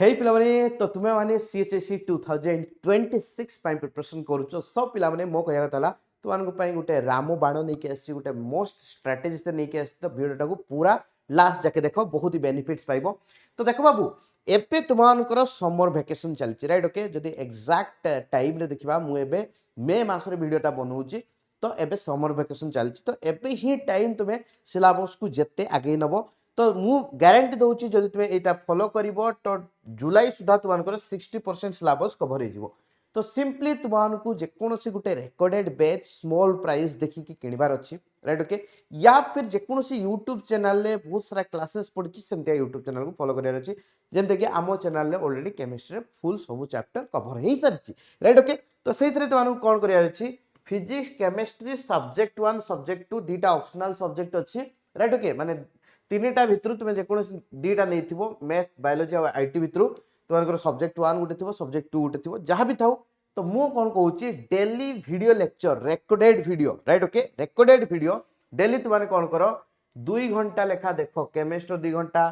हे पिलाने तो तुम्हें माने सीएचएससी 2026 ପାଇଁ ପ୍ରିପରେସନ୍ କରୁଛ ସବୁ ପିଲାମାନେ ମୋ କହିବା କଥା ହେଲା ତୁମମାନଙ୍କ ପାଇଁ ଗୋଟେ ରାମ ବାଣ ନେଇକି ଆସିଛି ଗୋଟେ ମୋଷ୍ଟ ଷ୍ଟ୍ରାଟେଜିଷ୍ଟ ନେଇକି ଆସିଛି ତ ଭିଡ଼ିଓଟାକୁ ପୁରା ଲାଷ୍ଟ ଯାକେ ଦେଖ ବହୁତ ହି ବେନିଫିଟ୍ସ ପାଇବ ତ ଦେଖ ବାବୁ ଏବେ ତୁମମାନଙ୍କର ସମର ଭ୍ୟାକେସନ୍ ଚାଲିଛି ରାଇଟ୍ ଓକେ ଯଦି ଏକ୍ଜାକ୍ଟ ଟାଇମ୍ରେ ଦେଖିବା ମୁଁ ଏବେ ମେ ମାସରେ ଭିଡ଼ିଓଟା ବନଉଛି ତ ଏବେ ସମର ଭ୍ୟାକେସନ୍ ଚାଲିଛି ତ ଏବେ ହିଁ ଟାଇମ୍ ତୁମେ ସିଲାବସ୍କୁ ଯେତେ ଆଗେଇ ନେବ तो मु ग्यारंटी दूसरी जब तुम्हें यहाँ फॉलो कर तो जुलाई सुधा तुमको 60% सिलेबस कवर हो तो सिंपली तुमको जेकोसी गोटे रेकर्डेड बैच स्मॉल प्राइस देखिकी किणवार अच्छी राइट ओके या फिर जेकोसी यूट्यूब चैनल रे बहुत सारा क्लासेस पड़ी सेमती यूट्यूब चैनल को फॉलो करार अच्छी जमीक आम चैनल रे ऑलरेडी केमिस्ट्री फुल सब चैप्टर कवर हो सारी राइट ओके तो से तुमको कौन करार फिजिक्स केमिस्ट्री सब्जेक्ट 1 सब्जेक्ट 2 दुटा ऑप्शनल सब्जेक्ट अच्छी राइट ओके माने तीनटा भितर तुम जो दीटा नहीं मैथ बायोलोजी और आईटी भितर तुम सब्जेक्ट 1 गोटे थो सब्जेक्ट 2 गोटे थो जहाँ भी था तो मु कौन कहूँ daily video lecture recorded video right okay recorded video daily तुम कौन कर 2 घंटा लेखा देख केमिस्ट्री 2 घंटा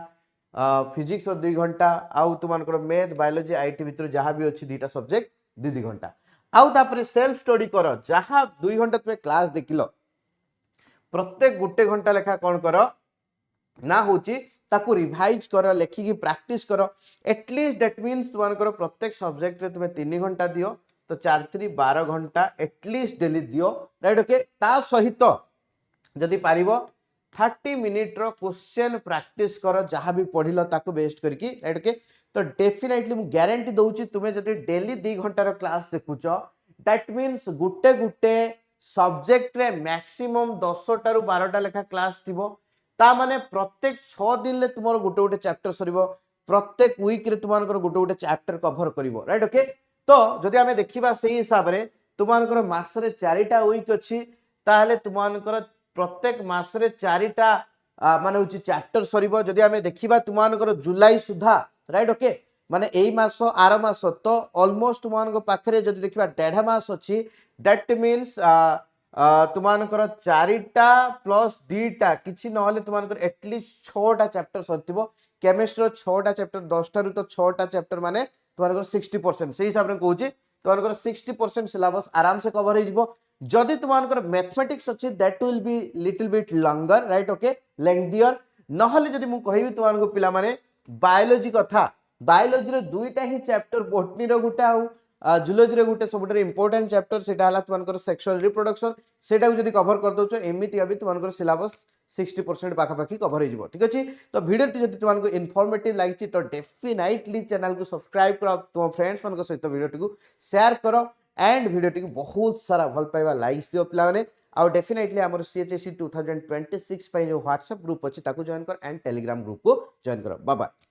फिजिक्स 2 घंटा आउ तुम मैथ बायोलोजी आईटी भितर जहाँ भी अच्छी दुटा सब्जेक्ट 2 घंटा आउ तापर सेल्फ स्टडी कर जहाँ 2 घंटा तुम क्लास देखिल प्रत्येक गोटे घंटा लेखा कौन कर ना होची ताकू रिवाइज कर लेखिकी प्रैक्टिस कर एटलिस्ट दैट मीन्स तुमको प्रत्येक सब्जेक्ट रे तुम्हें 3 घंटा दियो तो 4 3 12 घंटा एटलिस्ट डेली दियो राइट ओके ता सहित जदि पारिबो 30 मिनिट रो क्वेश्चन प्रैक्टिस कर जहाँ भी पढ़िल ताकू बेस्ट करके राइट ओके तो डेफिनेटली मु गारंटी दउची तुम्हें जदि daily 2 घंटार class देखुच that means Gute Gute subject रे मैक्सिमम 10 टारू 12 टा लेखा क्लास थिबो ता माने प्रत्येक 6 दिन ले तुमर गोटे गोटे चैप्टर सरीबो प्रत्येक वीक रे तुमनकर गोटे गोटे चैप्टर कवर करिवो राइट ओके तो जदि हमें देखिबा सेही हिसाब रे तुमनकर मास रे 4टा वीक अछि ताहले तुमनकर प्रत्येक मास रे 4टा माने होची चैप्टर सरीबो जदि हमें देखिबा तुमनकर जुलाई सुधा राइट ओके माने एई मास आर मास तो ऑलमोस्ट तुमनकर पाखरे जदि देखिबा 1.5 मास अछि दैट मींस तुमको 4टा प्लस 2टा किसी ना तुमको एटलिस्ट 6टा चैप्टर सर केमिस्ट्री 6टा चैप्टर 10 रू तो 6टा चैप्टर माने तुमको 60% से हिसाब से कहूँ तुमको 60% सिलेबस आराम से कवर हो जदि तुमको मैथमेटिक्स अच्छी that will be little bit longer right okay lengthier नहले जदि मु कहबी तुमको पिला माने बायोलॉजी कथा बायोलॉजी रे 2टा ही चैप्टर बोटनी रो गुटा आउ जूलॉजी रे गुटे सबुठारे इंपोर्टेंट चैप्टर सेटा हला तुमनकर सेक्सुअल रिप्रोडक्शन सेटा को जदी कवर कर दोचो एमिति अभी तुमनकर सिलेबस 60% पाखापाखी कवर हो जिवो ठीक अछि तो वीडियो टी जदी तुमनको इन्फॉर्मेटिव लागिछि तो डेफिनेटली चैनल को सब्सक्राइब करो तुम फ्रेंड्स मन सहित वीडियो टी को शेयर करो एंड वीडियो टी को बहुत सारा भल पाइबा लाइक्स दियो पिला माने आउ डेफिनेटली हमर सीएचएससी 2026 पई जो व्हाट्सएप ग्रुप अछि ताको जॉइन कर एंड टेलीग्राम ग्रुप को जॉइन करो बाय बाय।